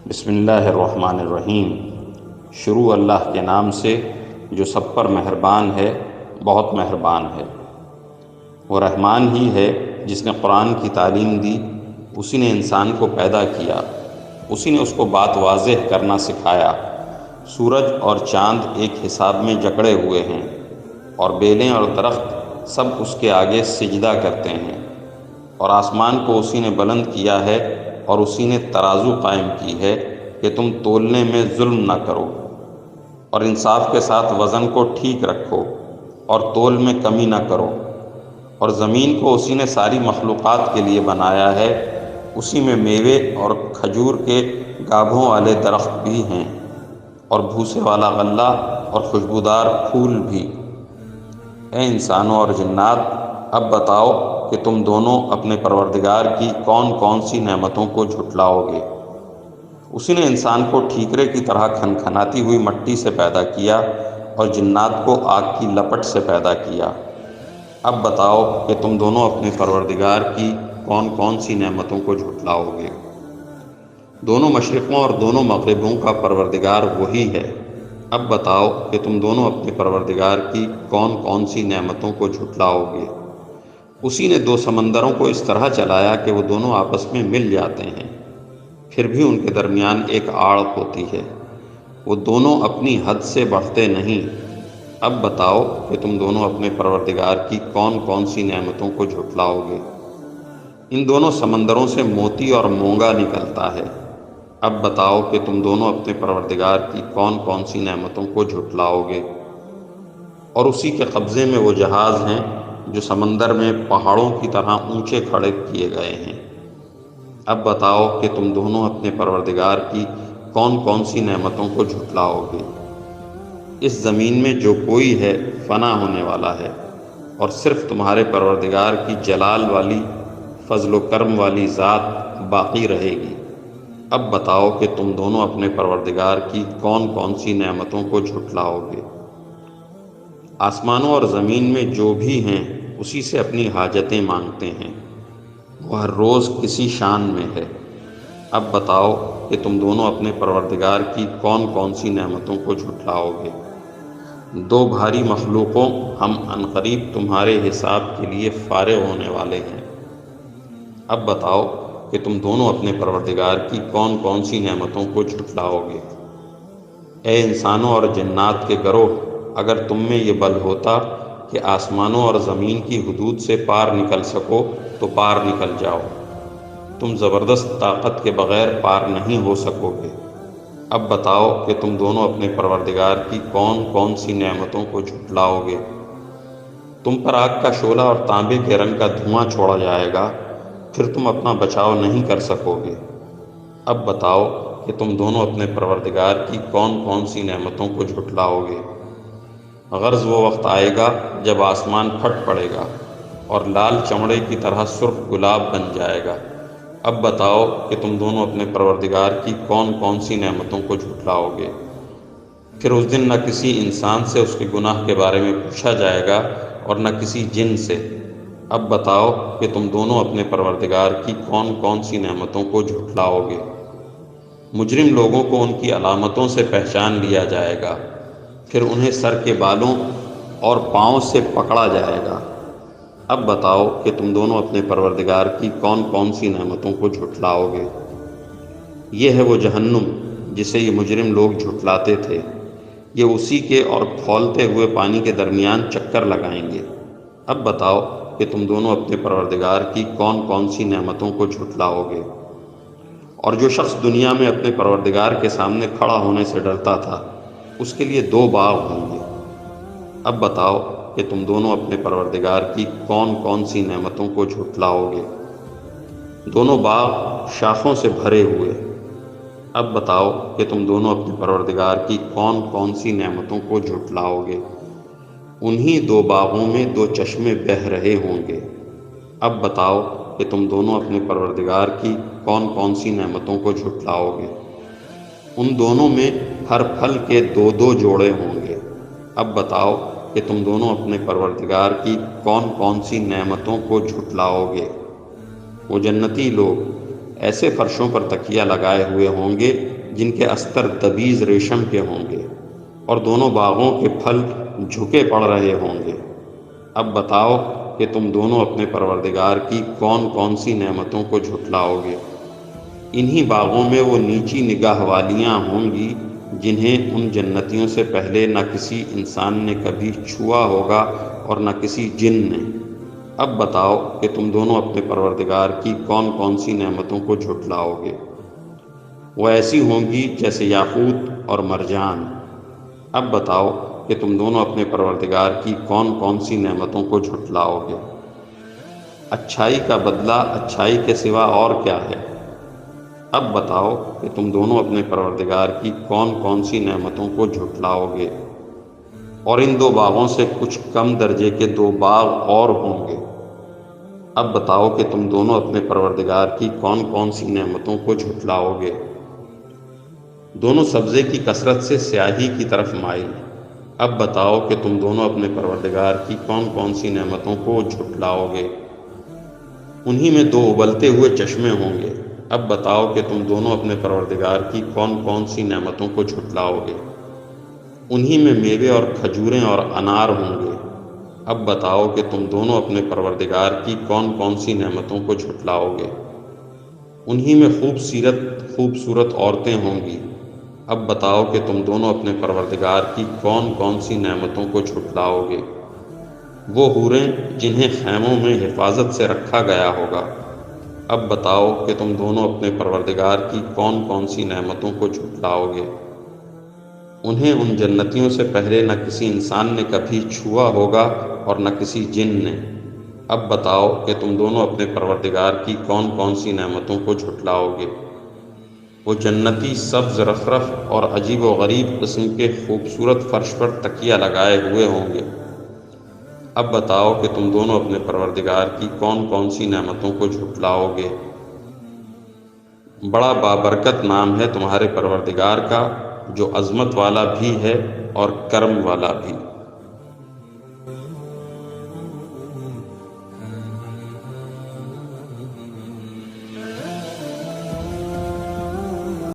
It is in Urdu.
بسم اللہ الرحمن الرحیم۔ شروع اللہ کے نام سے جو سب پر مہربان ہے، بہت مہربان ہے۔ وہ رحمان ہی ہے جس نے قرآن کی تعلیم دی، اسی نے انسان کو پیدا کیا، اسی نے اس کو بات واضح کرنا سکھایا۔ سورج اور چاند ایک حساب میں جکڑے ہوئے ہیں، اور بیلیں اور درخت سب اس کے آگے سجدہ کرتے ہیں۔ اور آسمان کو اسی نے بلند کیا ہے، اور اسی نے ترازو قائم کی ہے کہ تم تولنے میں ظلم نہ کرو، اور انصاف کے ساتھ وزن کو ٹھیک رکھو، اور تول میں کمی نہ کرو۔ اور زمین کو اسی نے ساری مخلوقات کے لیے بنایا ہے، اسی میں میوے اور کھجور کے گابھوں والے درخت بھی ہیں، اور بھوسے والا غلہ اور خوشبودار پھول بھی۔ اے انسانوں اور جنات، اب بتاؤ کہ تم دونوں اپنے پروردگار کی کون کون سی نعمتوں کو جھٹلاؤ گے۔ اسی نے انسان کو ٹھیکرے کی طرح کھنکھناتی ہوئی مٹی سے پیدا کیا، اور جنات کو آگ کی لپٹ سے پیدا کیا۔ اب بتاؤ کہ تم دونوں اپنے پروردگار کی کون کون سی نعمتوں کو جھٹلاؤ گے۔ دونوں مشرقوں اور دونوں مغربوں کا پروردگار وہی ہے۔ اب بتاؤ کہ تم دونوں اپنے پروردگار کی کون کون سی نعمتوں کو جھٹلاؤ گے۔ اسی نے دو سمندروں کو اس طرح چلایا کہ وہ دونوں آپس میں مل جاتے ہیں، پھر بھی ان کے درمیان ایک آڑ ہوتی ہے، وہ دونوں اپنی حد سے بڑھتے نہیں۔ اب بتاؤ کہ تم دونوں اپنے پروردگار کی کون کون سی نعمتوں کو جھٹلاؤ گے۔ ان دونوں سمندروں سے موتی اور مونگا نکلتا ہے۔ اب بتاؤ کہ تم دونوں اپنے پروردگار کی کون کون سی نعمتوں کو جھٹلاؤ گے۔ اور اسی کے قبضے میں وہ جہاز ہیں جو سمندر میں پہاڑوں کی طرح اونچے کھڑے کیے گئے ہیں۔ اب بتاؤ کہ تم دونوں اپنے پروردگار کی کون کون سی نعمتوں کو جھٹلاؤ گے۔ اس زمین میں جو کوئی ہے فنا ہونے والا ہے، اور صرف تمہارے پروردگار کی جلال والی، فضل و کرم والی ذات باقی رہے گی۔ اب بتاؤ کہ تم دونوں اپنے پروردگار کی کون کون سی نعمتوں کو جھٹلاؤ گے۔ آسمانوں اور زمین میں جو بھی ہیں اسی سے اپنی حاجتیں مانگتے ہیں، وہ ہر روز کسی شان میں ہے۔ اب بتاؤ کہ تم دونوں اپنے پروردگار کی کون کون سی نعمتوں کو جھٹلاؤ گے۔ دو بھاری مخلوقوں، ہم عنقریب تمہارے حساب کے لیے فارغ ہونے والے ہیں۔ اب بتاؤ کہ تم دونوں اپنے پروردگار کی کون کون سی نعمتوں کو جھٹلاؤ گے۔ اے انسانوں اور جنات کے گروہ، اگر تم میں یہ بل ہوتا کہ آسمانوں اور زمین کی حدود سے پار نکل سکو تو پار نکل جاؤ۔ تم زبردست طاقت کے بغیر پار نہیں ہو سکو گے۔ اب بتاؤ کہ تم دونوں اپنے پروردگار کی کون کون سی نعمتوں کو جھٹلاؤ گے۔ تم پر آگ کا شعلہ اور تانبے کے رنگ کا دھواں چھوڑا جائے گا، پھر تم اپنا بچاؤ نہیں کر سکو گے۔ اب بتاؤ کہ تم دونوں اپنے پروردگار کی کون کون سی نعمتوں کو جھٹلاؤ گے۔ غرض وہ وقت آئے گا جب آسمان پھٹ پڑے گا، اور لال چمڑے کی طرح سرخ گلاب بن جائے گا۔ اب بتاؤ کہ تم دونوں اپنے پروردگار کی کون کون سی نعمتوں کو جھٹلاؤ گے۔ پھر اس دن نہ کسی انسان سے اس کے گناہ کے بارے میں پوچھا جائے گا، اور نہ کسی جن سے۔ اب بتاؤ کہ تم دونوں اپنے پروردگار کی کون کون سی نعمتوں کو جھٹلاؤ گے۔ مجرم لوگوں کو ان کی علامتوں سے پہچان لیا جائے گا، پھر انہیں سر کے بالوں اور پاؤں سے پکڑا جائے گا۔ اب بتاؤ کہ تم دونوں اپنے پروردگار کی کون کون سی نعمتوں کو جھٹلاؤ گے۔ یہ ہے وہ جہنم جسے یہ مجرم لوگ جھٹلاتے تھے، یہ اسی کے اور کھولتے ہوئے پانی کے درمیان چکر لگائیں گے۔ اب بتاؤ کہ تم دونوں اپنے پروردگار کی کون کون سی نعمتوں کو جھٹلاؤ گے۔ اور جو شخص دنیا میں اپنے پروردگار کے سامنے کھڑا ہونے سے ڈرتا تھا، اس کے لیے دو باغ ہوں گے۔ اب بتاؤ کہ تم دونوں اپنے پروردگار کی کون کون سی نعمتوں کو جھٹلاؤ گے۔ دونوں باغ شاخوں سے بھرے ہوئے۔ اب بتاؤ کہ تم دونوں اپنے پروردگار کی کون کون سی نعمتوں کو جھٹلاؤ گے۔ انہی دو باغوں میں دو چشمے بہہ رہے ہوں گے۔ اب بتاؤ کہ تم دونوں اپنے پروردگار کی کون کون سی نعمتوں کو جھٹلاؤ گے۔ ان دونوں میں ہر پھل کے دو دو جوڑے ہوں گے۔ اب بتاؤ کہ تم دونوں اپنے پروردگار کی کون کون سی نعمتوں کو جھٹلاؤ گے۔ وہ جنتی لوگ ایسے فرشوں پر تکیہ لگائے ہوئے ہوں گے جن کے استر دبیز ریشم کے ہوں گے، اور دونوں باغوں کے پھل جھکے پڑ رہے ہوں گے۔ اب بتاؤ کہ تم دونوں اپنے پروردگار کی کون کون سی نعمتوں کو جھٹلاؤ گے۔ انہی باغوں میں وہ نیچی نگاہ والیاں ہوں گی جنہیں ان جنتیوں سے پہلے نہ کسی انسان نے کبھی چھوا ہوگا اور نہ کسی جن نے۔ اب بتاؤ کہ تم دونوں اپنے پروردگار کی کون کون سی نعمتوں کو جھٹلاؤ گے۔ وہ ایسی ہوں گی جیسے یاقوت اور مرجان۔ اب بتاؤ کہ تم دونوں اپنے پروردگار کی کون کون سی نعمتوں کو جھٹلاؤ گے۔ اچھائی کا بدلہ اچھائی کے سوا اور کیا ہے؟ اب بتاؤ کہ تم دونوں اپنے پروردگار کی کون کون سی نعمتوں کو جھٹلاؤ گے۔ اور ان دو باغوں سے کچھ کم درجے کے دو باغ اور ہوں گے۔ اب بتاؤ کہ تم دونوں اپنے پروردگار کی کون کون سی نعمتوں کو جھٹلاؤ گے۔ دونوں سبزے کی کثرت سے سیاہی کی طرف مائل۔ اب بتاؤ کہ تم دونوں اپنے پروردگار کی کون کون سی نعمتوں کو جھٹلاؤ گے۔ انہی میں دو ابلتے ہوئے چشمے ہوں گے۔ اب بتاؤ کہ تم دونوں اپنے پروردگار کی کون کون سی نعمتوں کو جھٹلاؤ گے۔ انہی میں میوے اور کھجوریں اور انار ہوں گے۔ اب بتاؤ کہ تم دونوں اپنے پروردگار کی کون کون سی نعمتوں کو جھٹلاؤ گے۔ انہی میں خوبصورت عورتیں ہوں گی۔ اب بتاؤ کہ تم دونوں اپنے پروردگار کی کون کون سی نعمتوں کو جھٹلاؤ گے۔ وہ حوریں جنہیں خیموں میں حفاظت سے رکھا گیا ہوگا۔ اب بتاؤ کہ تم دونوں اپنے پروردگار کی کون کون سی نعمتوں کو جھٹلاؤ گے۔ انہیں ان جنتیوں سے پہلے نہ کسی انسان نے کبھی چھوا ہوگا اور نہ کسی جن نے۔ اب بتاؤ کہ تم دونوں اپنے پروردگار کی کون کون سی نعمتوں کو جھٹلاؤ گے۔ وہ جنتی سبز رخرف اور عجیب و غریب قسم کے خوبصورت فرش پر تکیہ لگائے ہوئے ہوں گے۔ اب بتاؤ کہ تم دونوں اپنے پروردگار کی کون کون سی نعمتوں کو جھٹلاؤ گے۔ بڑا بابرکت نام ہے تمہارے پروردگار کا، جو عظمت والا بھی ہے اور کرم والا بھی۔